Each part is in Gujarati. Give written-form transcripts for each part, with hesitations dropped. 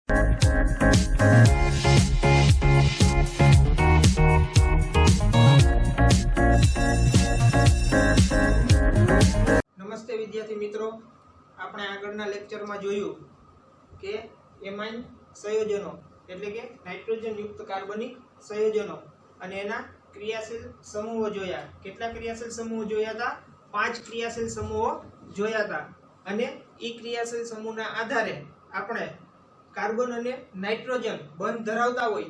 નમસ્તે વિદ્યાર્થી મિત્રો, આપણે આગળના લેક્ચરમાં જોયું કે એમાઇન સંયોજનો એટલે કે નાઇટ્રોજન યુક્ત કાર્બનિક સંયોજનો અને એના ક્રિયાશીલ સમૂહો જોયા. કેટલા ક્રિયાશીલ સમૂહો જોયા હતા? 5 ક્રિયાશીલ સમૂહો જોયા હતા. અને એ ક્રિયાશીલ સમૂહના આધારે આપણે કાર્બન અને નાઇટ્રોજન બંધ ધરાવતા હોય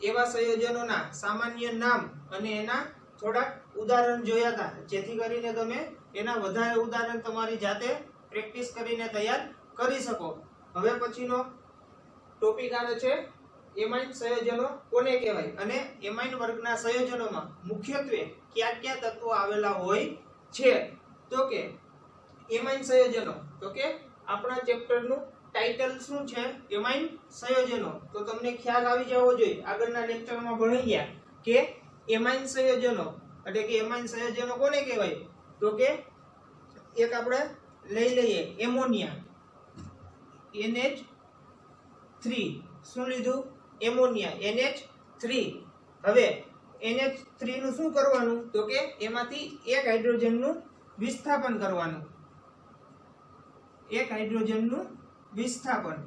એવા સંયોજનોના સામાન્ય નામ અને એના થોડાક ઉદાહરણ જોયા હતા, જેથી કરીને તમે એના વધારે ઉદાહરણ તમારી જાતે પ્રેક્ટિસ કરીને તૈયાર કરી શકો. હવે પછીનો ટોપિક આવે છે એમાઇન સંયોજનો કોને કહેવાય અને એમાઇન વર્ગના સંયોજનોમાં મુખ્યત્વે કયા કયા તત્વો આવેલા હોય છે. તો કે એમાઇન સંયોજનો, તો કે આપણા ચેપ્ટરનું ટાઇટલ શું છે? એમાઇન સંયોજનો. તો તમને ખ્યાલ આવી જવો જોઈએ, આગળના લેક્ચરમાં ભણી ગયા કે એમાઇન સંયોજનો એટલે કે એમાઇન સંયોજનો કોને કહેવાય? તો કે એક આપણે લઈ લઈએ એમોનિયા, NH3. શું લીધું? Ammonia, NH3. હવે NH3 નું શું કરવાનું? તો કે એમાંથી એક હાઇડ્રોજનનું વિસ્થાપન કરવાનું. એક હાઇડ્રોજનનું વિસ્થાપન,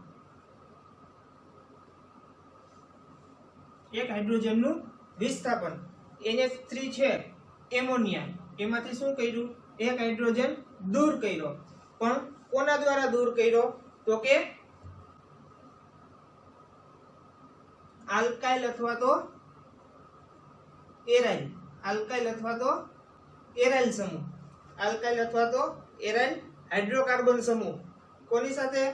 એક હાઇડ્રોજનનું વિસ્થાપન. NH3 છે એમોનિયા, એમાંથી શું કર્યું? એક હાઇડ્રોજન દૂર કર્યો. પણ કોના દ્વારા દૂર કર્યો? તો કે આલ્કાઇલ અથવા તો એરાઇલ. આલ્કાઇલ અથવા તો એરાઇલ સમૂહ, આલ્કાઇલ અથવા તો એરાઇલ હાઇડ્રોકાર્બન સમૂહ. કોની સાથે?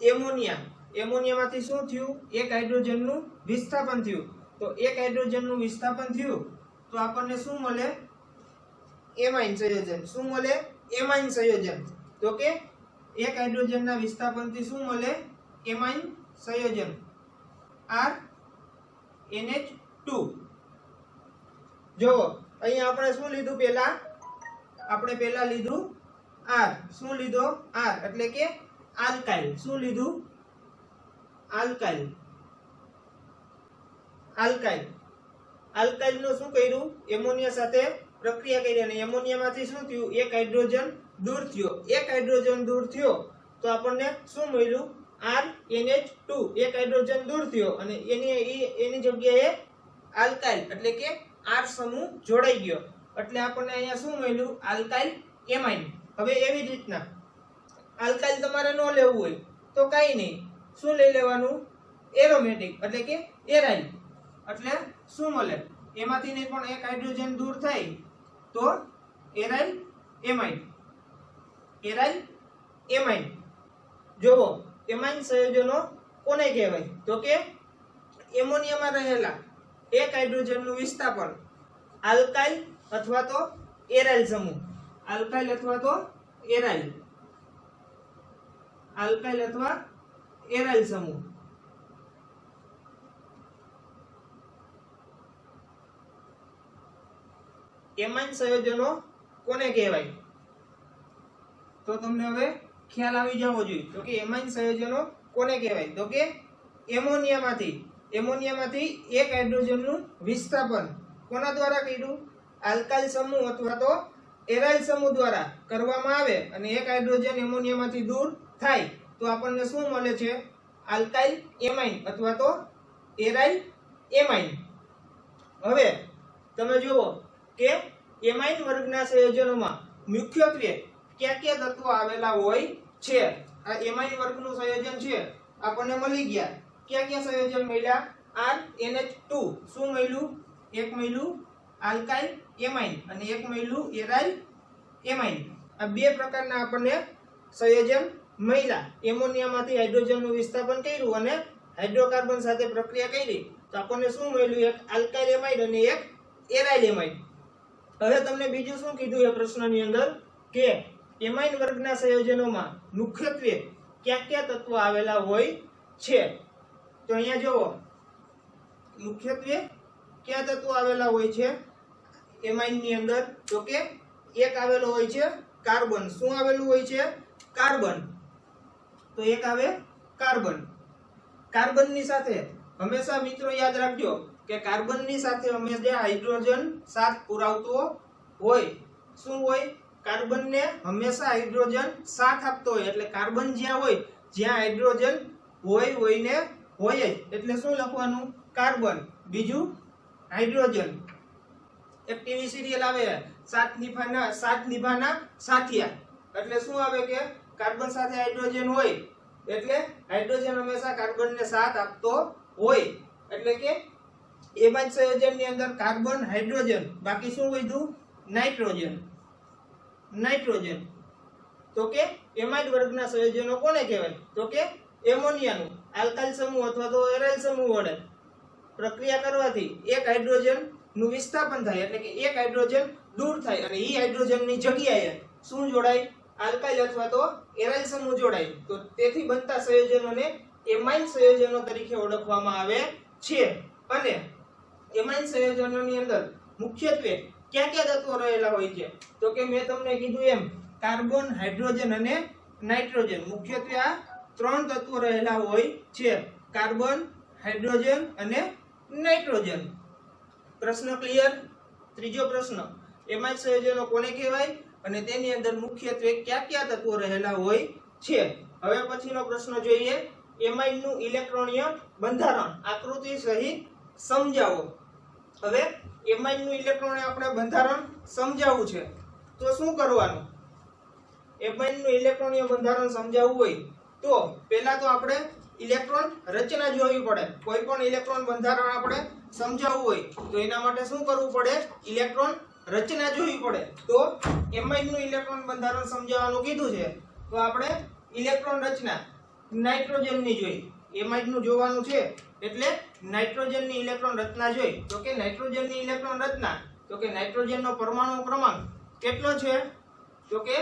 એમોનિયા. એમોનિયામાંથી શું થયું? એક હાઇડ્રોજનનું વિસ્થાપન થયું. તો એક હાઇડ્રોજનનું વિસ્થાપન થયું તો આપણને શું મળે? એમાઇન સંયોજન. શું મળે? એમાઇન સંયોજન. તો કે એક હાઇડ્રોજનના વિસ્થાપનથી શું મળે? એમાઇન સંયોજન RNH2. જો અહીંયા આપણે શું લીધું? પહેલા લીધું R. શું લીધો? R એટલે કે આલ્કાઇલ. શું લીધું? આલ્કાઇલ. આલ્કાઇલ. આલ્કાઇલ નું શું કર્યું? એમોનિયા સાથે પ્રક્રિયા કરી અને એમોનિયામાંથી શું થયું? એક હાઇડ્રોજન દૂર થયો. એક હાઇડ્રોજન દૂર થયો તો આપણને શું મળ્યું? RNH2. એક હાઇડ્રોજન દૂર થયો અને એની જગ્યાએ આલ્કાઇલ એટલે કે R સમૂહ જોડાઈ ગયો. એટલે આપણને અહીંયા શું મળ્યું? Alkyl amine. હવે એવી જ રીતના આલ્કાઇલ તમારે ન લેવું હોય તો કાઈ નહીં, શું લઈ લેવાનું? એરોમેટિક એટલે કે એરાઇલ. એટલે શું મળે? એમાંથી ને પણ એક હાઇડ્રોજન દૂર થાય તો એરાઇલ એમાઇન. Aryl amine. જોવો એમાઇન સંયોજનો કોને કહેવાય? તો કે એમોનિયામાં રહેલા એક હાઇડ્રોજનનું વિસ્થાપન આલ્કાઇલ અથવા તો એરાઇલ સમૂહ. આલ્કાઇલ અથવા તો એરાઇલ. આલ્કાઇલ અથવા એરાઇલ સમૂહ. એમાઇન સંયોજનો કોને કહેવાય? તો તમને હવે ખ્યાલ આવી જવો જોઈએ. તો કે એમાઇન સંયોજનો કોને કહેવાય? તો કે એમોનિયામાંથી એક હાઇડ્રોજનનું વિસ્થાપન કોના દ્વારા કર્યું? આલ્કાઇલ સમૂહ અથવા તો એરાઇલ સમૂહ દ્વારા કરવામાં આવે અને એક હાઇડ્રોજન એમોનિયામાંથી દૂર થાય તો આપણને શું મળે છે? આલ્કાઇલ એમાઇન અથવા તો એરાઇલ એમાઇન. હવે તમે જુઓ કે એમાઇન વર્ગના સંયોજનોમાં મુખ્યત્વે કયા કયા તત્વો આવેલા હોય છે. આ એમાઇન વર્ગનું સંયોજન છે, આપણને મળી ગયા. કયા કયા સંયોજન મળ્યા? RNH2. શું મળ્યું? એક મળ્યું આલ્કાઇલ એમાઇન અને એક મળ્યું એરાઇલ એમાઇન. આ બે પ્રકારના આપણને સંયોજન મળ્યા. એમોનિયામાંથી હાઇડ્રોજનનું વિસ્થાપન કર્યું અને હાઇડ્રોકાર્બન સાથે પ્રક્રિયા કરી તો આપણને શું મળ્યું? એક આલ્કાઇલ એમાઇડ અને એક એરાઇલ એમાઇડ. હવે તમને બીજું શું કીધું એ પ્રશ્નની અંદર કે એમાઇન વર્ગના સંયોજનોમાં મુખ્યત્વે કયા કયા તત્વો આવેલા હોય છે. તો અહીંયા જુઓ મુખ્યત્વે કયા તત્વો આવેલા હોય છે એમાઇન ની અંદર? તો કે એક આવેલો હોય છે કાર્બન. શું આવેલું હોય છે? કાર્બન. તો એક આવે કાર્બન. કાર્બનની સાથે હંમેશા મિત્રો યાદ રાખજો કે કાર્બનની સાથે હંમેશા હાઇડ્રોજન સાથ પુરાવતો હોય. શું હોય? કાર્બનને હંમેશા હાઇડ્રોજન સાથ આપતો હોય. એટલે કાર્બન જ્યાં હોય, જ્યાં હાઇડ્રોજન હોય ને હોય જ. એટલે શું લખવાનું? કાર્બન. બીજું હાઇડ્રોજન. એક ટીવી સિરિયલ આવે સાત નિભાના સાથિયા. એટલે શું આવે કે કાર્બન સાથે હાઇડ્રોજન હોય એટલે હાઇડ્રોજન હંમેશા કાર્બનને સાથ આપતો હોય. એટલે કે એમાં જ સંયોજનની અંદર કાર્બન હાઇડ્રોજન, બાકી શું વધ્યું? નાઇટ્રોજન. તો કે એમાઇડ વર્ગના સંયોજનો કોને કહેવાય? તો કે એમોનિયાનું આલ્કાઇલ સમૂહ અથવા તો એરાઇલ સમૂહ વડે પ્રક્રિયા કરવાથી એક હાઇડ્રોજન નું વિસ્થાપન થાય. એટલે કે એક હાઇડ્રોજન દૂર થાય અને ઈ હાઇડ્રોજનની જગ્યાએ શું જોડાય? આલ્કાઇલ અથવા તો એરાઇલ સમૂહ જોડાય. તો તેથી બનતા સંયોજનોને એમાઇન સંયોજનો તરીકે ઓળખવામાં આવે છે. અને એમાઇન સંયોજનોની અંદર મુખ્યત્વે ક્યાં ક્યાં તત્વો રહેલા હોય છે? તો કે મેં તમને કીધું એમ કાર્બન, હાઇડ્રોજન અને નાઇટ્રોજન. મુખ્યત્વે આ ત્રણ તત્વો રહેલા હોય છે. કાર્બન, હાઇડ્રોજન અને નાઇટ્રોજન. પ્રશ્ન ક્લિયર? ત્રીજો પ્રશ્ન, એમાઇન સંયોજનો કોને કહેવાય અને તેની અંદર મુખ્યત્વે કયા કયા તત્વો રહેલા હોય છે? હવે પછીનો પ્રશ્ન જોઈએ. એમાઇન નું ઇલેક્ટ્રોનીય બંધારણ આકૃતિ સહિત સમજાવો. હવે એમાઇન નું ઇલેક્ટ્રોનીય આપણે બંધારણ સમજાવવું છે તો શું કરવાનું? એમાઇન નું ઇલેક્ટ્રોનીય બંધારણ સમજાવવું હોય તો પહેલા તો આપણે ઇલેક્ટ્રોન રચના જોવી પડે. કોઈ પણ ઇલેક્ટ્રોન બંધારણ આપણે સમજાવવું હોય તો એના માટે શું કરવું પડે? ઇલેક્ટ્રોન રચના જોવી પડે. તો એમાઇન નું ઇલેક્ટ્રોન બંધારણ સમજાવવાનું કીધું છે તો આપણે ઇલેક્ટ્રોન રચના નાઇટ્રોજન ની જોઈ. એમાઇન નું જોવાનું છે એટલે નાઇટ્રોજન ની ઇલેક્ટ્રોન રચના જોઈ. તો કે નાઇટ્રોજન ની ઇલેક્ટ્રોન રચના, તો કે નાઇટ્રોજન નો પરમાણુ ક્રમાંક કેટલો છે? તો કે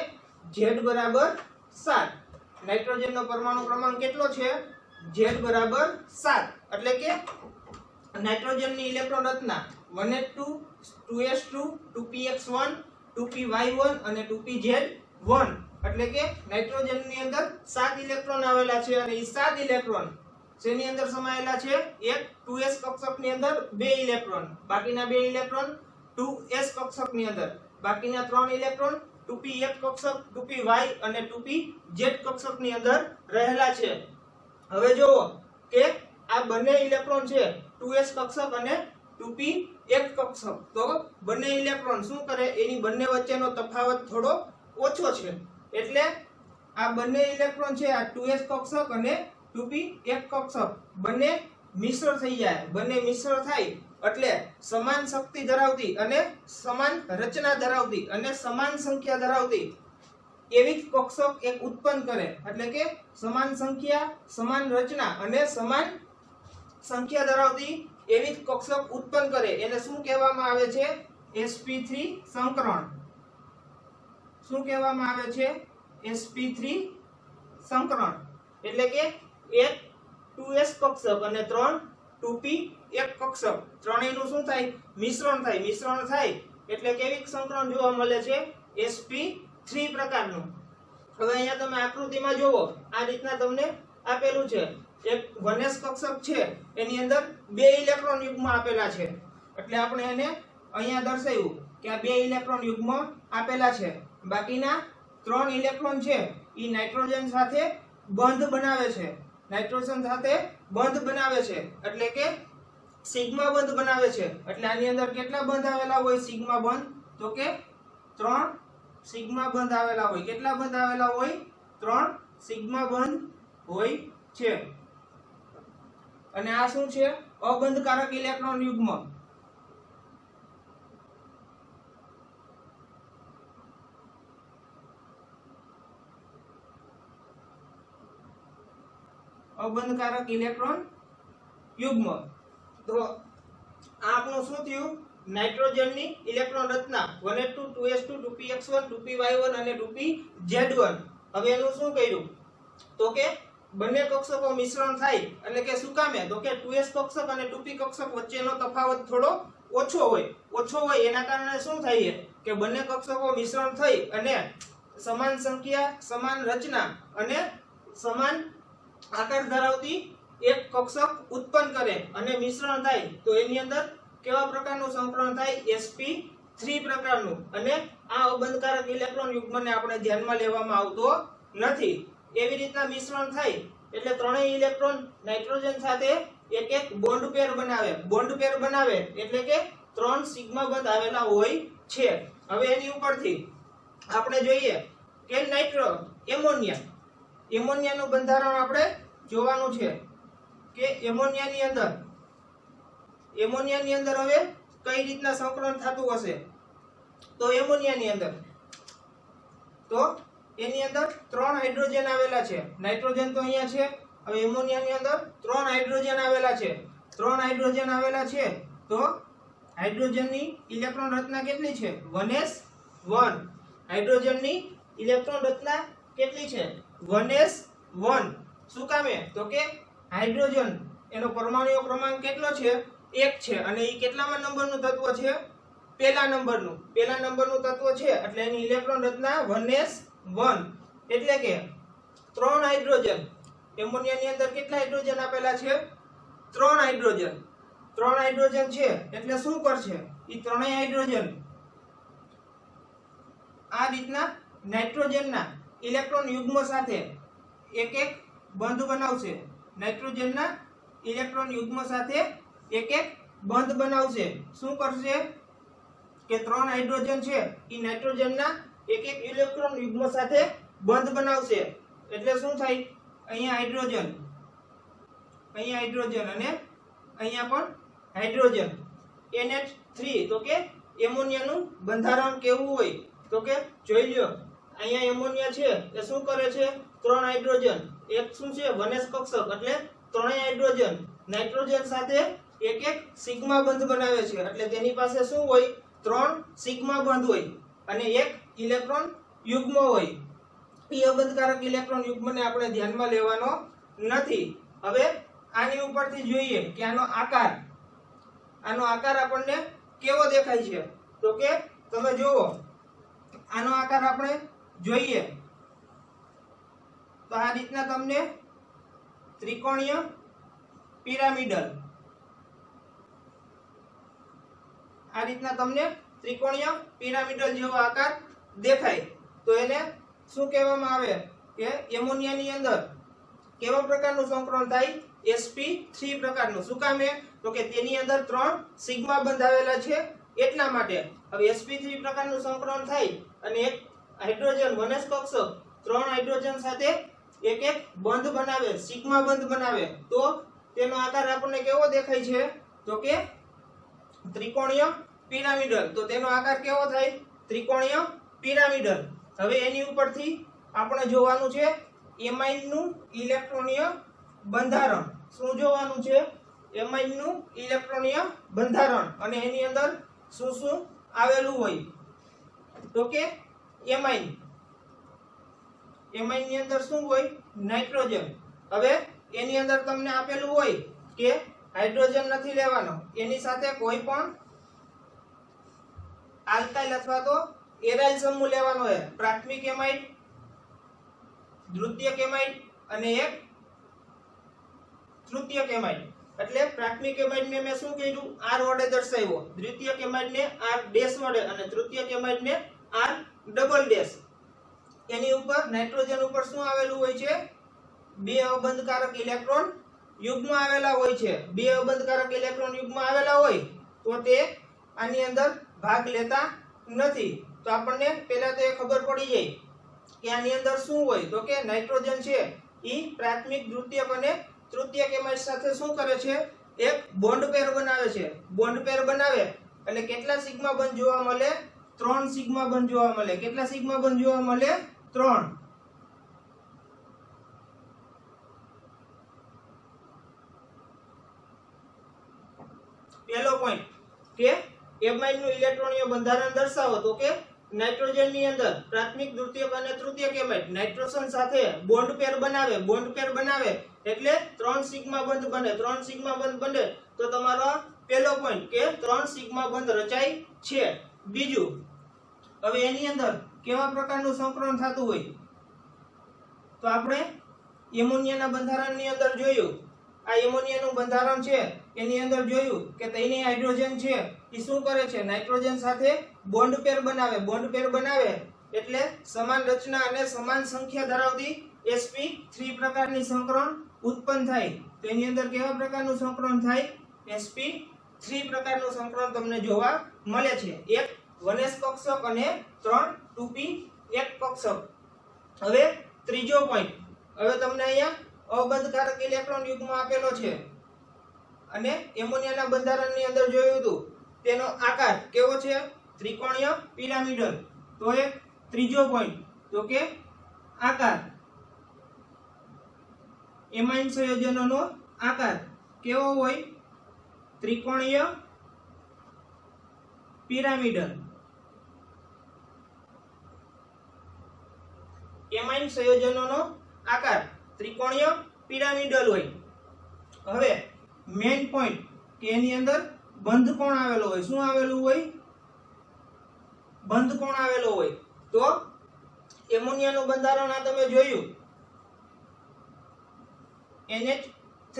Z બરાબર 7. નાઇટ્રોજન નો પરમાણુ ક્રમાંક કેટલો છે? Z બરાબર 7. એટલે કે નાઇટ્રોજન ની ઇલેક્ટ્રોન રચના 1s2 2s2 2px1 2py1 અને 2pz1. એટલે કે નાઇટ્રોજન ની અંદર 7 ઇલેક્ટ્રોન આવેલા છે અને એ 7 ઇલેક્ટ્રોન જેની અંદર સમાયેલા છે એક 2s કક્ષક ની અંદર 2 ઇલેક્ટ્રોન, બાકીના 2 ઇલેક્ટ્રોન 2s કક્ષક ની અંદર, બાકીના 3 ઇલેક્ટ્રોન 2p1 કક્ષક 2py અને 2pz કક્ષક ની અંદર રહેલા છે. હવે જુઓ કે આ બંને ઇલેક્ટ્રોન છે 2s કક્ષક અને 2p1 કક્ષક. તો બંને ઇલેક્ટ્રોન શું કરે? એની બંને વચ્ચેનો તફાવત થોડો ઓછો છે. એટલે આ બંને ઇલેક્ટ્રોન છે આ 2s કક્ષક અને 2p1 કક્ષક બંને મિશ્ર થઈ જાય. બંને મિશ્ર થાય એટલે સમાન શક્તિ ધરાવતી અને સમાન રચના ધરાવતી અને સમાન સંખ્યા ધરાવતી એવી કક્ષક એક ઉત્પન્ન કરે. એટલે કે સમાન સંખ્યા, સમાન રચના અને સમાન સંખ્યા ધરાવતી એવી કક્ષક ઉત્પન્ન કરે. એને શું કહેવામાં આવે છે? sp3 સંકરણ. શું કહેવામાં આવે છે? sp3 સંકરણ. એટલે કે એક 2s કક્ષક અને 3 2p1 કક્ષક ત્રણેયનું શું થાય? મિશ્રણ થાય. મિશ્રણ થાય એટલે કેવી સંકરણ જોવા મળે છે? sp3 પ્રકારનું. હવે અહીંયા તમે આકૃતિમાં જુઓ આ રીતના તમને આપેલું છે. એક 1s કક્ષક છે એની અંદર 2 ઇલેક્ટ્રોન યુગ્મ આપેલા છે. એટલે આપણે એને અહીંયા દર્શાવ્યું કે આ 2 ઇલેક્ટ્રોન યુગ્મ આપેલા છે. બાકીના 3 ઇલેક્ટ્રોન છે એ નાઇટ્રોજન સાથે બંધ બનાવે છે. નાઇટ્રોજન સાથે બંધ બનાવે છે એટલે કે સિગ્મા બંધ બનાવે છે. એટલે આની અંદર કેટલા બંધ આવેલા હોય? સિગ્મા બંધ. તો કે 3 સિગ્મા બંધ આવેલા હોય. કેટલા બંધ આવેલા હોય? 3 સિગ્મા બંધ હોય છે. અને આ શું છે? અબંધકારક ઇલેક્ટ્રોન યુગ્મ. અબંધકારક ઇલેક્ટ્રોન યુગ્મ. તો આ આપણું શું થયું? નાઇટ્રોજનની ઇલેક્ટ્રોન રચના 1s2 2s2 2px1 2py1 અને 2pz1. હવે એનું શું કર્યું? તો કે બંને કક્ષકો મિશ્રણ થાય એટલે કે શું કામે? તો કે 2s કક્ષક અને 2p કક્ષક વચ્ચેનો તફાવત થોડો ઓછો હોય એના કારણે શું થાય કે બંને કક્ષકો મિશ્રણ થઈ અને સમાન સંખ્યા, સમાન રચના અને સમાન આકાર ધરાવતી એક કક્ષક ઉત્પન્ન કરે અને મિશ્રણ થાય તો એની અંદર કેવા પ્રકારનું સંકરણ થાય? sp3 પ્રકારનું. અને આ અબંધકારક ઇલેક્ટ્રોન યુગ્મને આપણે ધ્યાનમાં લેવામાં આવતો નથી. એવી રીતના મિશ્રણ થાય એટલે ત્રણેય ઇલેક્ટ્રોન નાઇટ્રોજન સાથે એક એક બોન્ડ પેર બનાવે. બોન્ડ પેર બનાવે એટલે કે 3 સિગ્મા બંધ આવેલા હોય છે. હવે એની ઉપરથી આપણે જોઈએ કે એમોનિયાનું બંધારણ આપણે જોવાનું છે કે એમોનિયાની અંદર હવે કઈ રીતના સંકરણ થતું હશે. તો એમોનિયાની અંદર તો એની અંદર 3 હાઇડ્રોજન આવેલા છે. નાઇટ્રોજન તો અહીંયા છે. હવે એમોનિયાની અંદર 3 હાઇડ્રોજન આવેલા છે. 3 હાઇડ્રોજન આવેલા છે તો હાઇડ્રોજનની ઇલેક્ટ્રોન રચના કેટલી છે? 1s1. હાઇડ્રોજનની ઇલેક્ટ્રોન રચના કેટલી છે? 1s1. શું કામે? તો કે હાઇડ્રોજન એનો પરમાણુ ક્રમાંક કેટલો છે? 1 છે. અને એ કેટલામાં નંબરનું તત્વ છે? પહેલા નંબરનું તત્વ છે. એટલે એની ઇલેક્ટ્રોન રચના 1s1. એટલે કે 3 હાઇડ્રોજન. એમોનિયાની અંદર કેટલા હાઇડ્રોજન આપેલા છે? 3 હાઇડ્રોજન. 3 હાઇડ્રોજન છે એટલે શું કરશે? એ ત્રણેય હાઇડ્રોજન આ રીતના નાઇટ્રોજનના ઇલેક્ટ્રોન યુગ્મ સાથે એક એક બંધ બનાવશે. નાઇટ્રોજનના ઇલેક્ટ્રોન યુગ્મ સાથે એક એક બંધ બનાવશે. શું કરશે કે 3 હાઇડ્રોજન છે એ નાઇટ્રોજનના એક એક ઇલેક્ટ્રોન યુગ્મ સાથે બંધ બનાવશે. એટલે શું થાય? અહીંયા હાઇડ્રોજન અને અહીંયા પણ હાઇડ્રોજન. NH3. તો કે એમોનિયાનું બંધારણ કેવું હોય? તો કે જોઈ લ્યો, અહીંયા એમોનિયા છે એ શું કરે છે? 3 હાઇડ્રોજન, એક શું છે? 1s કક્ષક. એટલે ત્રણેય હાઇડ્રોજન નાઇટ્રોજન સાથે એક એક સિગ્મા બંધ બનાવે છે. એટલે તેની પાસે શું હોય? 3 સિગ્મા બંધ હોય અને એક ઇલેક્ટ્રોન યુગ્મ હોય. એ અબંધકારક ઇલેક્ટ્રોન યુગ્મને આપણે ધ્યાનમાં લેવાનો નથી. હવે આની ઉપરથી જોઈએ કે આનો આકાર આપણને કેવો દેખાય છે. તો કે તમે જુઓ, આનો આકાર આપણે જોઈએ તો આ રીતના તમને ત્રિકોણીય પિરામિડલ જેવો આકાર દેખાય. તો એને શું કહેવામાં આવે કે એમોનિયાની અંદર કેવા પ્રકારનું સંકરણ થાય? sp3 પ્રકારનું. શું કામે? તો કે તેની અંદર 3 સિગ્મા બંધ આવેલા છે એટલા માટે. હવે sp3 પ્રકારનું સંકરણ થાય અને એક હાઇડ્રોજન 1s કક્ષક 3 હાઇડ્રોજન સાથે એક એક બંધ બનાવે, સિગ્મા બંધ બનાવે તો તેનો આકાર આપણને કેવો દેખાય છે? તો કે ત્રિકોણીય પિરામિડલ. તો તેનો આકાર કેવો થાય? ત્રિકોણીય પિરામિડલ. હવે એની ઉપરથી આપણે જોવાનું છે એમાઇનનું ઇલેક્ટ્રોનીય બંધારણ. શું જોવાનું છે? એમાઇનનું ઇલેક્ટ્રોનીય બંધારણ. અને એની અંદર શું શું આવેલું હોય? તો કે એમાઇનની અંદર શું હોય? નાઇટ્રોજન. હવે એની અંદર તમને આપેલું હોય કે હાઇડ્રોજન નથી લેવાનો, એની સાથે કોઈ પણ આલ્કાઇલ અથવા તો એરાઇલ સમૂહ લેવાનો છે. પ્રાથમિક એમાઇડ, દ્વિતીયક એમાઇડ અને એક તૃતીયક એમાઇડ. એટલે પ્રાથમિક એમાઇડને મેં શું કર્યું? R વડે દર્શાવ્યો, દ્વિતીયક એમાઇડને R ડેશ વડે અને તૃતીયક એમાઇડને R ડબલ ડેશ. એની ઉપર નાઇટ્રોજન ઉપર શું આવેલું હોય છે? 2 અબંધકારક ઇલેક્ટ્રોન યુગ્મ આવેલા હોય છે. 2 અબંધકારક ઇલેક્ટ્રોન યુગ્મ આવેલા હોય તો તે આની અંદર ભાગ લેતા નથી. તો આપણને પહેલા તો એ ખબર પડી જાય કે આની અંદર શું હોય. તો કે નાઇટ્રોજન છે ઈ પ્રાથમિક, દ્વિતીયક અને તૃતીયક એમાઇડ સાથે શું કરે છે? એક બોન્ડ પેર બનાવે છે. બોન્ડ પેર બનાવે એટલે કેટલા સિગ્મા બંધ જોવા મળે? 3 સિગ્મા બંધ જોવા મળે. કેટલા સિગ્મા બંધ જોવા મળે? 3. પહેલો પોઈન્ટ કે એમાઇનનું ઇલેક્ટ્રોનીય બંધારણ દર્શાવો. તો કે નાઇટ્રોજનની અંદર પ્રાથમિક, દ્વિતીયક અને તૃતીયક એમાઇડ નાઇટ્રોજન સાથે બોન્ડ પેર બનાવે. બોન્ડ પેર બનાવે એટલે 3 સિગ્મા બંધ બને. 3 સિગ્મા બંધ બને તો તમારો પહેલો પોઈન્ટ કે 3 સિગ્મા બંધ રચાય છે. બીજું, હવે એની અંદર કેવા પ્રકારનું સંકરણ થતું હોય? તો આપણે એમોનિયાના બંધારણની અંદર જોયું આ એમોનિયાનું બંધારણ છે એની અંદર જોયું કે ત્રણેય હાઇડ્રોજન છે એ શું કરે છે, નાઇટ્રોજન સાથે બોન્ડ પેર બનાવે. બોન્ડ પેર બનાવે એટલે સમાન રચના અને સમાન સંખ્યા ધરાવતી sp3 પ્રકારની સંકરણ ઉત્પન્ન થાય. તો એની અંદર કેવા પ્રકારનું સંકરણ થાય, sp3 પ્રકારનું સંકરણ તમને જોવા મળે છે. એક 1s કક્ષક અને 3 2p એક કક્ષક. હવે ત્રીજો પોઈન્ટ, હવે તમને અહીંયા અબંધકારક ઇલેક્ટ્રોન યુગ્મ આપેલો છે અને એમોનિયાના બંધારણની અંદર જોયું હતું તેનો આકાર કેવો છે, ત્રિકોણીય પિરામિડલ. તો એ ત્રીજો પોઈન્ટ, તો કે આકાર, એમાઇન સંયોજનોનો આકાર કેવો હોય, ત્રિકોણીય પિરામિડલ. એમાઇન સંયોજનોનો આકાર ત્રિકોણીય પિરામિડલ હોય. હવે મેઇન પોઈન્ટ કે એની અંદર બંધ કોણ આવેલો હોય, શું આવેલું હોય, બંધ કોણ આવેલો હોય. તો એમોનિયાનું બંધારણ આ તમે જોયું NH3,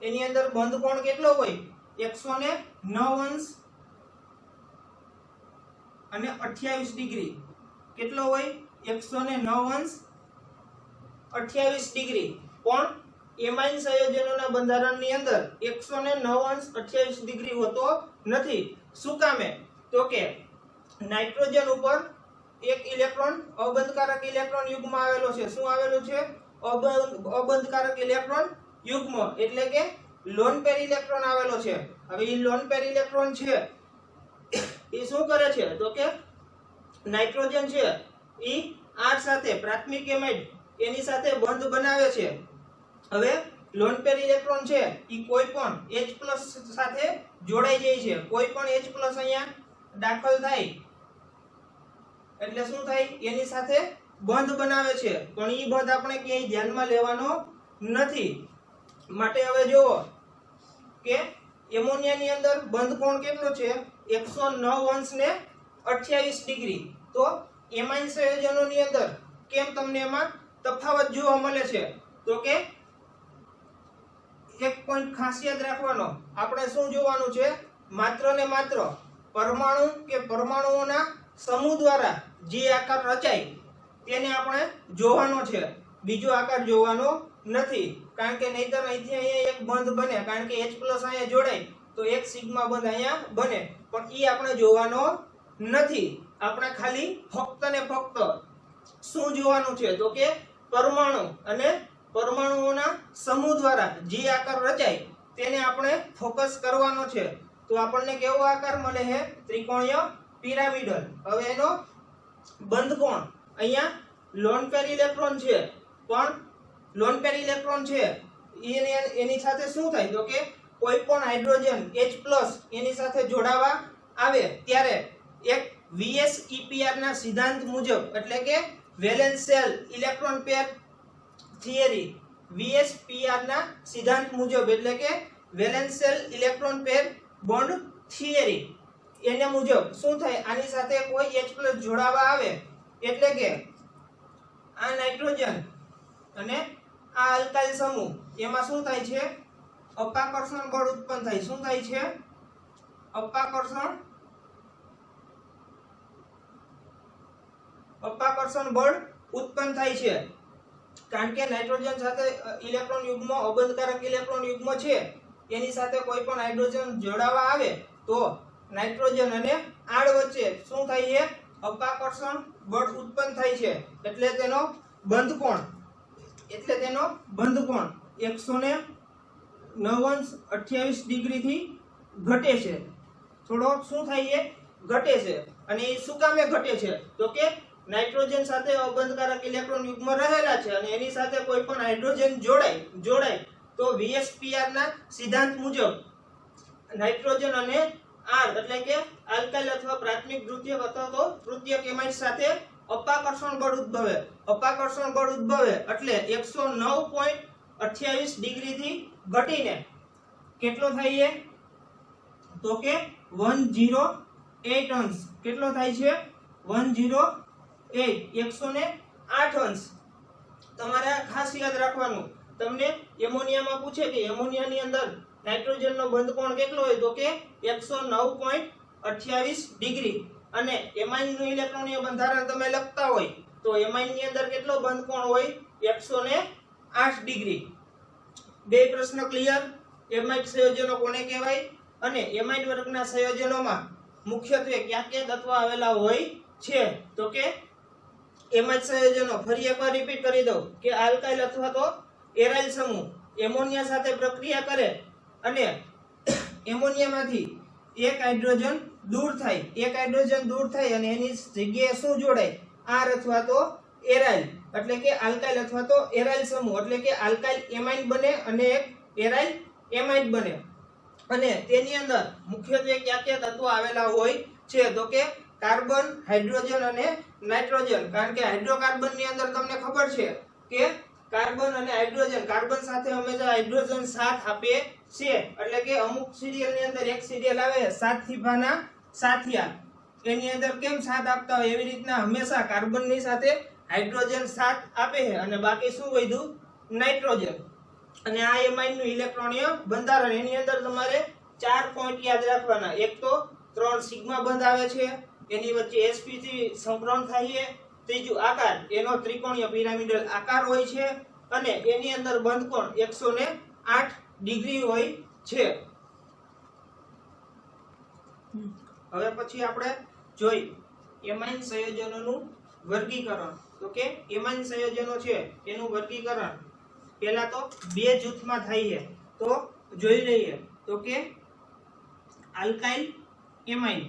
એની અંદર બંધ કોણ કેટલો હોય, 109 અંશ અને 28 ડિગ્રી. કેટલો હોય, 109 અંશ 28 ડિગ્રી. પણ એમાઇન સંયોજનોના બંધારણની અંદર 109 અંશ 28 ડિગ્રી હોતો નથી. શું કામે, તો કે નાઇટ્રોજન ઉપર એક ઇલેક્ટ્રોન અબંધકારક ઇલેક્ટ્રોન યુગ્મ આવેલો છે. શું આવેલું છે, અબંધકારક ઇલેક્ટ્રોન યુગ્મ, એટલે કે લોન પેર ઇલેક્ટ્રોન આવેલો છે. હવે એ લોન પેર ઇલેક્ટ્રોન છે એ શું કરે છે, તો કે નાઇટ્રોજન છે એ R સાથે પ્રાથમિક એમાઇડ એની સાથે બંધ બનાવે છે. હવે લોન પેર ઇલેક્ટ્રોન છે એ કોઈ પણ H+ સાથે જોડાઈ જાય છે. કોઈ પણ H+ અહીંયા દાખલ થાય એટલે શું થાય, એની સાથે બંધ બનાવે છે. પણ એ બંધ આપણે ક્યાંય ધ્યાનમાં લેવાનો નથી. માટે હવે જુઓ કે એમોનિયાની અંદર બંધ કોણ કેટલો છે, 109 અંશ ને 28 ડિગ્રી. તો એમાઇન સંયોજનોની અંદર કેમ તમને એમાં તફાવત જોવા મળે છે, તો કે એક પોઈન્ટ ખાસ યાદ રાખવાનો, આપણે શું જોવાનું છે, માત્ર ને માત્ર પરમાણુ કે પરમાણુઓના સમૂહ દ્વારા જે આકાર રચાય તેને આપણે જોવાનો છે, બીજો આકાર જોવાનો નથી. કારણ કે નહીતર અહીંથી અહીંયા એક બંધ બને, કારણ કે H+ અહીંયા જોડાય તો એક સિગ્મા બંધ અહીંયા બને, પણ ઈ આપણે જોવાનો નથી. આપણે ખાલી ફક્ત ને ફક્ત શું જોવાનું છે, તો કે પરમાણુ અને પરમાણુઓના સમૂહ દ્વારા જે આકાર રચાય તેને આપણે ફોકસ કરવાનો છે. તો આપણને કેવો આકાર મળે છે, ત્રિકોણીય પિરામિડલ. હવે એનો બંધ કોણ, અહીંયા લોન પેર ઇલેક્ટ્રોન છે, પણ લોન પેર ઇલેક્ટ્રોન છે એની સાથે શું થાય, તો કે કોઈ પણ હાઇડ્રોજન H+ એની સાથે જોડાવા આવે ત્યારે એક VSEPR ના સિદ્ધાંત મુજબ, એટલે કે valence shell electron pair theory, VSPR ના સિદ્ધાંત મુજબ, એટલે કે valence shell electron pair bond theory, એને મુજબ શું થાય, આની સાથે કોઈ H+ જોડાવા આવે એટલે કે આ નાઇટ્રોજન અને આ અલ્કાઇલ સમૂહ એમાં શું થાય છે, અપાકર્ષણ બળ ઉત્પન્ન થાય. શું થાય છે, અપાકર્ષણ બળ ઉત્પન્ન થાય છે. કારણ કે નાઇટ્રોજન સાથે ઇલેક્ટ્રોન યુગ્મ અબંધકારક ઇલેક્ટ્રોન યુગ્મ છે એની સાથે કોઈ પણ હાઇડ્રોજન જોડાવા આવે તો નાઇટ્રોજન અને આડ વચ્ચે શું થાય છે, અપાકર્ષણ બળ ઉત્પન્ન થાય છે. એટલે તેનો બંધ કોણ 109.28 ડિગ્રી થી ઘટે છે. થોડો શું થાય છે, ઘટે છે. અને એ શું કામે ઘટે છે, તો કે નાઇટ્રોજન સાથે અબંધકારક ઇલેક્ટ્રોન યુગ્મ રહેલા છે અને એની સાથે કોઈ પણ હાઇડ્રોજન જોડાય તો VSPR ના સિદ્ધાંત મુજબ નાઇટ્રોજન અને R એટલે કે આલ્કાઇલ અથવા પ્રાથમિક દ્વિતીયક અથવા તો તૃતીયક એમાઇડ સાથે અપાકર્ષણ બળ ઉદ્ભવે. અપાકર્ષણ બળ ઉદ્ભવે એટલે 109.28 ડિગ્રી થી ઘટીને કેટલો થાય છે, તો કે 108 અંશ. કેટલો થાય છે, 108 અંશ. તમારે ખાસ યાદ રાખવાનું, તમને એમોનિયામાં પૂછે કે એમોનિયાની અંદર નાઇટ્રોજનનો બંધ કોણ કેટલો હોય તો કે 109.28 ડિગ્રી અને એમાઇનનું ઇલેક્ટ્રોનીય બંધારણ તમે લખતા હોય તો એમાઇનની અંદર કેટલો બંધ કોણ હોય 108 ડિગ્રી. બે પ્રશ્ન ક્લિયર. એમાઇડ સંયોજનો કોને કહેવાય અને એમાઇડ વર્ગના સંયોજનોમાં મુખ્યત્વે કયા કયા તત્વો આવેલા હોય છે તો કે એમાઇડ સંયોજનો ફરી એકવાર રિપીટ કરી દઉં કે આલ્કાઇલ અથવા તો એરાઇલ સમૂહ એમોનિયા સાથે પ્રક્રિયા કરે અને એમોનિયામાંથી એક હાઇડ્રોજન દૂર થાય અને એની જગ્યાએ શું જોડાય આર અથવા તો એરાઇલ એટલે કે આલ્કાઇલ અથવા તો એરાઇલ સમૂહ એટલે કે આલ્કાઇલ એમાઇન બને અને એક એરાઇલ એમાઇડ બને અને તેની અંદર મુખ્યત્વે કયા કયા તત્વો આવેલા હોય છે તો કે કાર્બન, હાઇડ્રોજન અને નાઇટ્રોજન. કારણ કે હાઇડ્રોકાર્બનની અંદર તમને ખબર છે કે કાર્બન અને હાઇડ્રોજન કાર્બન સાથે હંમેશા હાઇડ્રોજન સાથ આપે છે એટલે કે અમુક સિરિયલની અંદર એક સિરિયલ આવે સાથીભાના સાથિયા એની અંદર કેમ સાથ આપતા હોય એવી રીતના હંમેશા કાર્બનની સાથે હાઇડ્રોજન સાથ આપે છે અને બાકી શું વધ્યું નાઇટ્રોજન. અને આ એમાઇનનું ઇલેક્ટ્રોનીય બંધારણ એની અંદર તમારે 4 પોઈન્ટ યાદ રાખવાના. એક તો 3 સિગ્મા બંધ આવે છે એની વચ્ચે sp3 સંકરણ થાય છે. ત્રીજું આકાર એનો ત્રિકોણીય પિરામિડલ આકાર હોય છે અને એની અંદર બંધ કોણ 108 ડિગ્રી હોય છે. હવે પછી આપણે જોઈ એમાઇન સંયોજનોનું વર્ગીકરણ. તો કે એમાઇન સંયોજનો છે એનું વર્ગીકરણ પહેલા તો બે જૂથમાં થાય છે તો જોઈ લઈએ. તો કે આલ્કાઇલ એમાઇન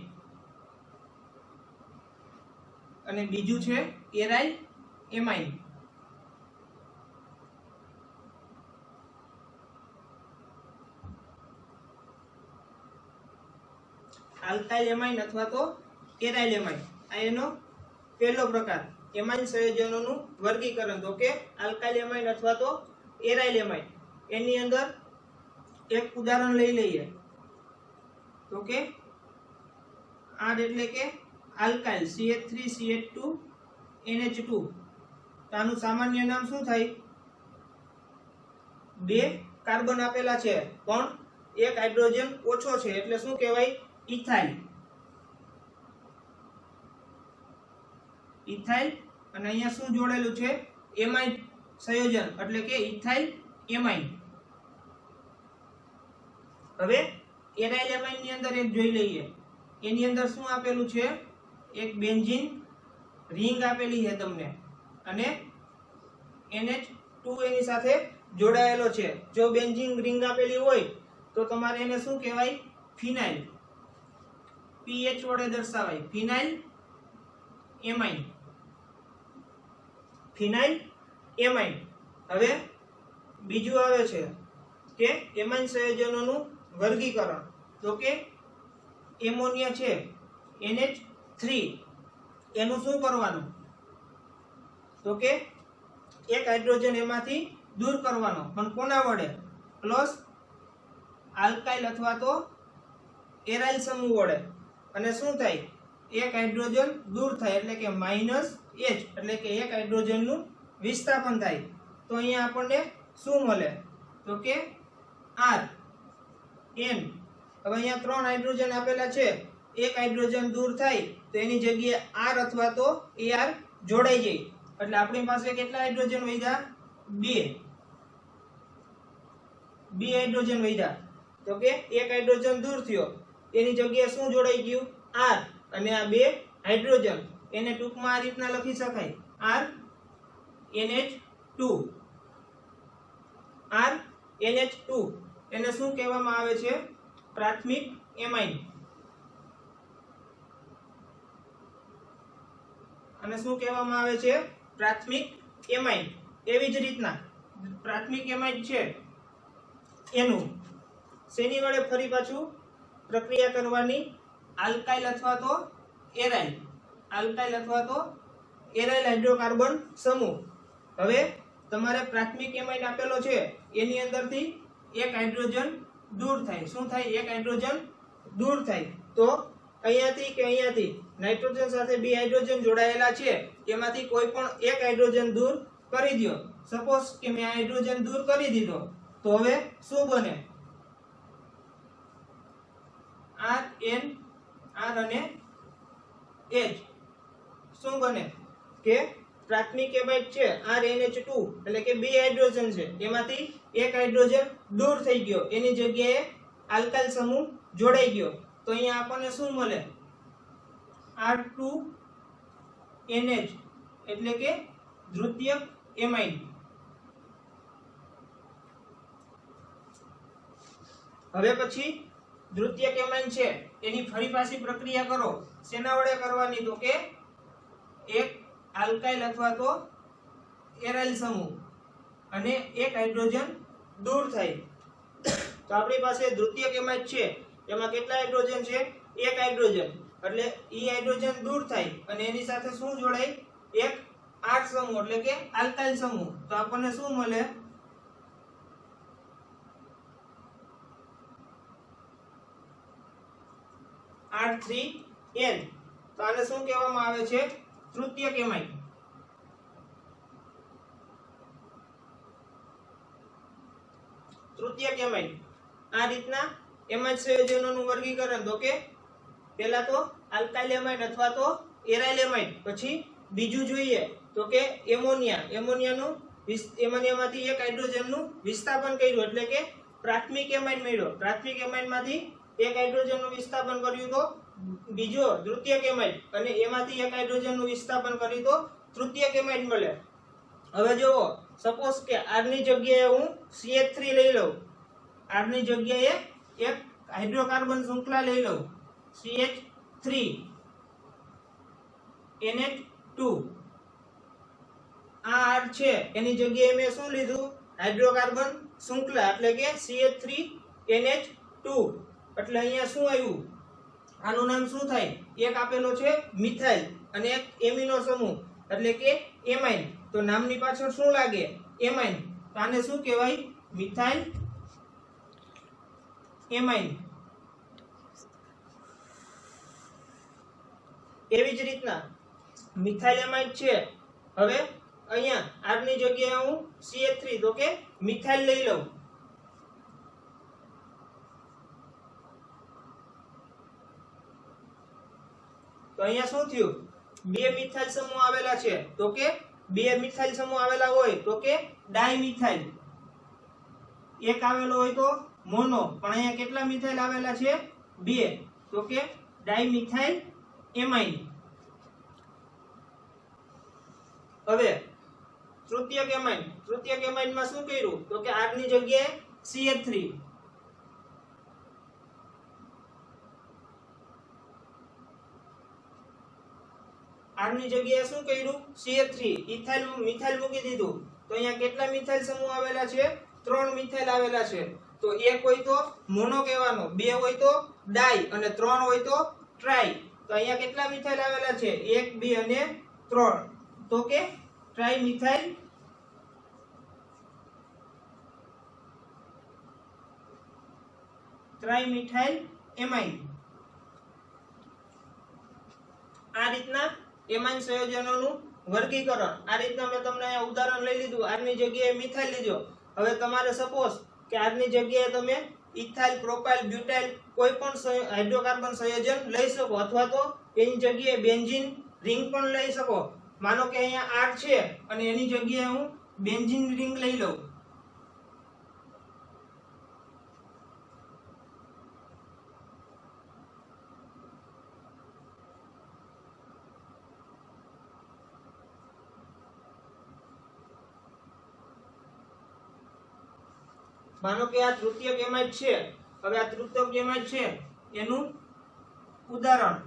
અને બીજું છે એરાઇલ એમાઇન. આલ્કાઇલ એમાઇન અથવા તો એરાઇલ એમાઇન આ એનો પહેલો પ્રકાર એમાઇન સંયોજનોનું વર્ગીકરણ. તો કે આલ્કાઇલ એમાઇન અથવા તો એરાઇલ એમાઇન એની અંદર એક ઉદાહરણ લઈ લઈએ. તો કે આર એટલે કે આલ્કાઇલ CH3CH2 NH2 આનું સામાન્ય નામ શું થાય? બે કાર્બન આપેલા છે પણ એક હાઇડ્રોજન ઓછો છે એટલે શું કહેવાય? ઇથાઇલ. ઇથાઇલ અને અહીંયા શું જોડેલું છે? એમાઇડ સંયોજન એટલે કે ઇથાઇલ એમાઇન. હવે એરાઇલ એમાઇન ની અંદર એક જોઈ લઈએ. એની અંદર શું આપેલું છે? એક બેન્ઝીન રિંગ આપેલી છે તમને અને NH2 એની સાથે જોડાયેલો છે. જો બેન્ઝીન રિંગ આપેલી હોય તો તમારે એને શું કહેવાય? ફિનાઇલ. PH વડે દર્શાવાય ફિનાઇલ એમાઇન. ફિનાઇલ એમાઇન. હવે બીજું આવે છે કે એમાઇન સંયોજનોનું વર્ગીકરણ. તો કે એમોનિયા છે NH3 એનું શું કરવાનું? તો કે એક હાઇડ્રોજન એમાંથી દૂર કરવાનો પણ કોના વડે? પ્લસ આલ્કાઇલ અથવા તો એરાઇલ સમૂહ વડે. અને શું થાય? એક હાઇડ્રોજન દૂર થાય એટલે કે -H એટલે કે એક હાઇડ્રોજનનું વિસ્થાપન થાય. તો અહીંયા આપણને શું મળે? તો કે R N. હવે અહીંયા 3 હાઇડ્રોજન આપેલા છે. એક હાઇડ્રોજન દૂર થાય તો એની જગ્યાએ R અથવા તો AR જોડાઈ જાય એટલે આપણી પાસે કેટલા હાઇડ્રોજન વધ્યા? 2 હાઇડ્રોજન વધ્યા. તો કે એક હાઇડ્રોજન દૂર થયો એની જગ્યાએ શું જોડાઈ ગયું? R અને આ 2 હાઇડ્રોજન એને ટૂંકમાં આ રીતના લખી શકાય R NH2. R NH2 એને શું કહેવામાં આવે છે? પ્રાથમિક એમાઇન. અને શું કહેવામાં આવે છે? પ્રાથમિક એમાઇન. એવી જ રીતના પ્રાથમિક એમાઇન છે એનું શેની વડે ફરી પાછું પ્રક્રિયા કરવાની? આલ્કાઇલ અથવા તો એરાઇલ. આલ્કાઇલ અથવા તો એરાઇલ હાઇડ્રોકાર્બન સમૂહ. હવે તમારે પ્રાથમિક એમાઇન આપેલો છે એની અંદરથી એક હાઇડ્રોજન દૂર થાય. શું થાય? એક હાઇડ્રોજન દૂર થાય. તો અહીંયાથી કે અહીંયાથી નાઇટ્રોજન સાથે 2 હાઇડ્રોજન જોડાયેલા છે એમાંથી કોઈ પણ એક હાઇડ્રોજન દૂર કરી દો. સપોઝ કે મેં આ હાઇડ્રોજન દૂર કરી દીધો તો હવે શું બને? R અને H શું બને કે પ્રાથમિક એમાઇડ છે RNH2 એટલે કે બે હાઇડ્રોજન છે, એમાંથી એક હાઇડ્રોજન દૂર થઈ ગયો, એની જગ્યાએ આલ્કાઇલ સમૂહ જોડાઈ ગયો. તો અહીંયા આપણને શું મળે? R2NH એટલે કે દ્વિતીયક એમાઇડ. હવે પછી દ્વિતીયક એમાઇડ છે એની ફરી પાછી પ્રક્રિયા કરો. શેના વડે કરવાની? તો કે એક આલ્કાઇલ અથવા તો એરાઇલ સમૂહ અને એક હાઇડ્રોજન દૂર થાય. તો આપણી પાસે દ્વિતીયક એમાઇડ છે, એમાં કેટલા હાઇડ્રોજન છે? એક હાઇડ્રોજન. એટલે ઈ હાઇડ્રોજન દૂર થાય અને એની સાથે શું જોડાય? એક R સમૂહ એટલે કે આલ્કાઇલ સમૂહ. તો આપણને શું મળે? R3N. તો આને શું કહેવામાં આવે છે? તૃતીયક એમાઇડ. તૃતીયક એમાઇડ. આ રીતના એમાઇડ સંયોજનોનું વર્ગીકરણ. તો કે પહેલા તો આલ્કાઇલ એમાઇડ અથવા તો એરાઇલ એમાઇડ, પછી બીજું જોઈએ તો કે એમોનિયા. એમોનિયામાંથી એક હાઇડ્રોજનનું વિસ્થાપન કર્યું એટલે કે પ્રાથમિક એમાઇડ મળ્યો. પ્રાથમિક એમાઇડમાંથી એક હાઇડ્રોજનનું વિસ્થાપન કર્યું તો બીજો દ્વિતીયક એમાઇડ, અને એમાંથી એક હાઇડ્રોજનનું વિસ્થાપન કર્યું તો તૃતીયક એમાઇડ મળે. હવે જુઓ, સપોઝ કે R ની જગ્યાએ હું CH3 લઈ લઉં. R ની જગ્યાએ એક હાઇડ્રોકાર્બન શૃંખલા લઈ લઉં, CH3 NH2. આ R છે એની જગ્યાએ મેં શું લીધું? હાઇડ્રોકાર્બન શૃંખલા એટલે કે CH3 NH2. એટલે અહીંયા શું આવ્યું? આનું નામ શું થાય? એક આપેલો છે મિથાઇલ અને એક એમિનો સમૂહ એટલે કે એમાઇન. તો નામની પાછળ શું લાગે? એમાઇન. તો આને શું કહેવાય? Methyl amine. એવી જ રીતના મિથાઇલ એમાઇડ છે. હવે અહીંયા R ની જગ્યાએ હું CH3 તો કે મિથાઇલ લઈ લઉં. તો અહીંયા શું થયું? બે મિથાઇલ સમૂહ આવેલા છે. તો કે બે મિથાઇલ સમૂહ આવેલા હોય તો કે ડાયમિથાઇલ. એક આવેલો હોય તો મોનો, પણ અહીંયા કેટલા મિથાઇલ આવેલા છે? બે. તો કે ડાયમિથાઇલ એમાઇડ. હવે તૃતીયક એમાઇડ. તૃતીયક એમાઇડમાં શું કર્યું? તો કે R ની જગ્યાએ CH3. R ની જગ્યાએ શું કર્યું? CH3. ઇથાઇલ મિથાઇલ મૂકી દીધું. તો અહીંયા કેટલા મિથાઇલ સમૂહ આવેલા છે? 3 મિથાઇલ આવેલા છે. તો એક હોય તો મોનો કહેવાનો, બે હોય તો ડાઈ અને 3 હોય તો ટ્રાઈ. તો અહીંયા કેટલા મિથાઇલ આવેલા છે? 1 2 અને 3. તો કે ટ્રાઇમિથાઇલ એમાઇડ. આ રીતના એમાઇન સંયોજનોનું વર્ગીકરણ. આ રીતના મેં તમને અહીંયા ઉદાહરણ લઈ લીધું. R ની જગ્યાએ મિથાઇલ લીધો. હવે તમારે સપોઝ કે R ની જગ્યાએ તમે ઇથાઇલ, પ્રોપાઇલ, બ્યુટાઇલ કોઈ પણ હાઇડ્રોકાર્બન સંયોજન લઈ શકો, અથવા તો એની જગ્યાએ બેન્ઝીન રિંગ પણ લઈ શકો. માનો કે અહીંયા R છે અને એની જગ્યાએ હું બેન્ઝીન રિંગ લઈ લઉં. માનો કે આ તૃતીયક એમાઇડ છે. હવે આ તૃતીયક એમાઇડ છે એનું ઉદાહરણ.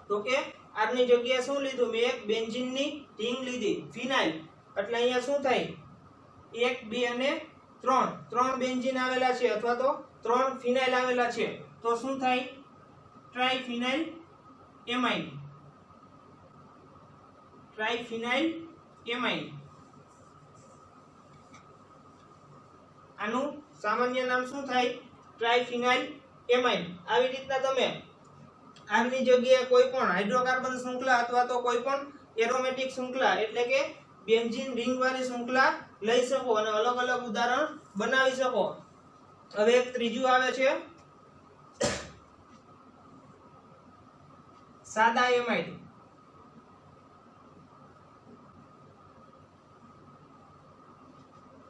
તો કે R ની જગ્યાએ શું લીધું? મેં એક બેન્ઝીનની રિંગ લીધી, ફિનાઇલ. એટલે અહીંયા શું થાય? 1 2 અને 3. 3 બેન્ઝીન આવેલા છે અથવા તો 3 ફિનાઇલ આવેલા છે. તો શું થાય? ટ્રાઇફિનાઇલ એમાઇડ. ટ્રાઇફિનાઇલ એમાઇડ. આનું સામાન્ય નામ શું થાય? ટ્રાઇફિનાઇલ એમાઇડ. આવી રીતના તમે R ની જગ્યાએ કોઈ પણ હાઇડ્રોકાર્બન શૃંખલા અથવા તો કોઈ પણ એરોમેટિક શૃંખલા એટલે કે બેન્ઝીન રિંગ વાળી શૃંખલા લઈ શકો અને અલગ અલગ ઉદાહરણ બનાવી શકો. હવે એક ત્રીજું આવે છે સાદા એમાઇડ.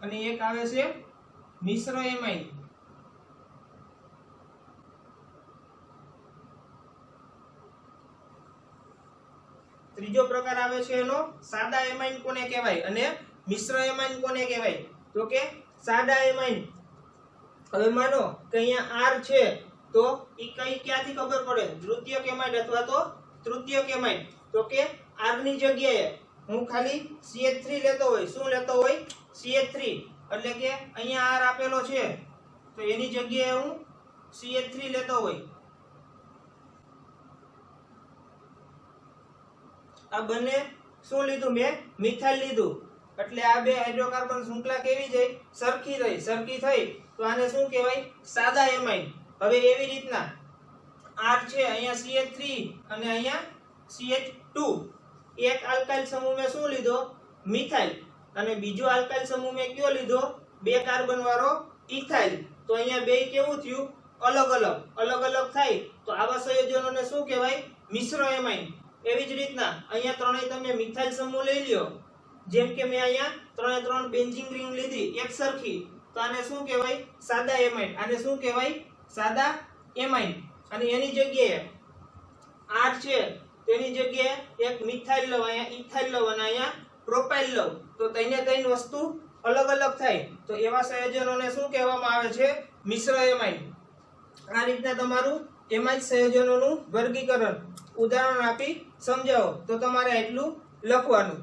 અને એક આવે છે મિશ્ર એમાઇડ. ત્રીજો પ્રકાર આવે છે એનો સાદા એમાઇન કોને કહેવાય અને મિશ્ર એમાઇન કોને કહેવાય? તો કે સાદા એમાઇન. હવે માનો કે અહીંયા R છે તો ઈ ક્યાંથી ખબર પડે? દ્વિતીયક એમાઇડ અથવા તો તૃતીયક એમાઇડ. તો કે R ની જગ્યાએ હું ખાલી CH3 લેતો હોય. શું લેતો હોય? CH3. એટલે કે અહીંયા R આપેલો છે તો એની જગ્યાએ હું CH3 લેતો હોય. આ બંને શું લીધું? મેં મિથાઇલ લીધું. એટલે આ બે હાઇડ્રોકાર્બન શૃંખલા કેવી થઈ? સરખી થઈ. સરખી થઈ તો આને શું કહેવાય? સાદા એમાઇડ. હવે એવી રીતના R છે, અહીંયા CH3 અને અહીંયા CH2. એક આલ્કાઇલ સમૂહ મેં શું લીધો? મિથાઇલ. અને બીજો આલ્કાઇલ સમૂહ મેં કયો લીધો? 2 કાર્બન વાળો ઇથાઇલ. તો અહીંયા બે કેવું થયું? અલગ અલગ થાય તો આવા સંયોજનોને શું કહેવાય? મિશ્ર એમાઇન. એવી જ રીતના અહીંયા ત્રણેય તમે મિથાઇલ સમૂહ લઈ લ્યો. જેમ કે મેં અહીંયા 3 3 બેન્ઝીન રિંગ લીધી એક સરખી, તો આને શું કહેવાય? સાદા એમાઇન. આને શું કહેવાય? સાદા એમાઇન. અને એની જગ્યાએ R છે તેની જગ્યાએ એક મિથાઇલ લઉં, અહીંયા ઇથાઇલ લઉં અને અહીંયા પ્રોપાઇલ લઉં, તો ત્રણે વસ્તુ અલગ થાય. તો એવા સંયોજનોને શું કહેવામાં આવે છે? મિશ્ર એમાઇન. આ રીતના તમારું એમાઇન સંયોજનોનું વર્ગીકરણ ઉદાહરણ આપી સમજાવો તો તમારે એટલું લખવાનું.